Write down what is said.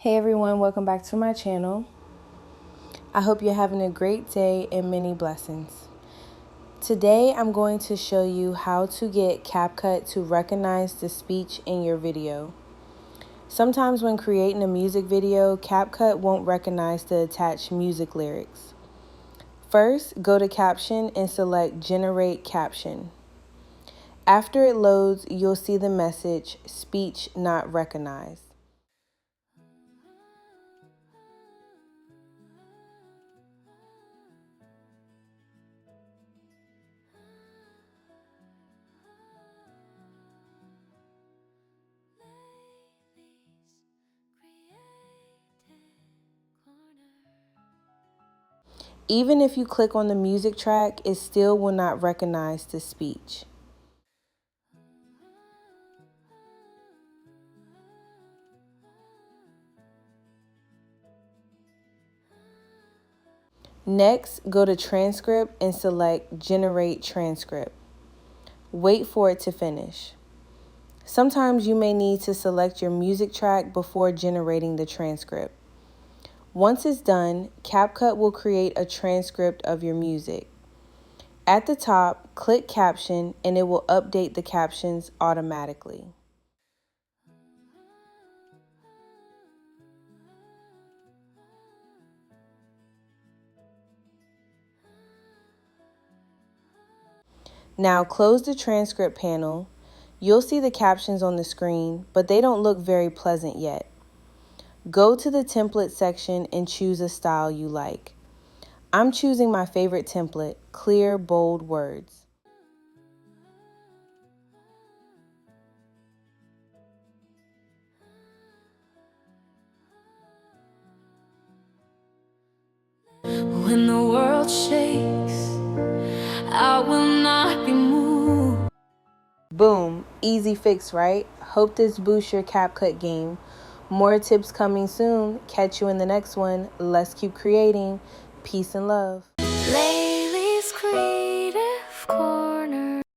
Hey everyone, welcome back to my channel. I hope you're having a great day and many blessings. Today I'm going to show you how to get CapCut to recognize the speech in your video. Sometimes when creating a music video, CapCut won't recognize the attached music lyrics. First, go to Caption and select Generate Caption. After it loads, you'll see the message, Speech Not Recognized. Even if you click on the music track, it still will not recognize the speech. Next, go to Transcript and select Generate Transcript. Wait for it to finish. Sometimes you may need to select your music track before generating the transcript. Once it's done, CapCut will create a transcript of your music. At the top, click Caption and it will update the captions automatically. Now close the transcript panel. You'll see the captions on the screen, but they don't look very pleasant yet. Go to the template section and choose a style you like. I'm choosing my favorite template, clear, bold words. When the world shakes, I will not be moved. Boom, easy fix, right? Hope this boosts your CapCut game. More tips coming soon. Catch you in the next one. Let's keep creating. Peace and love.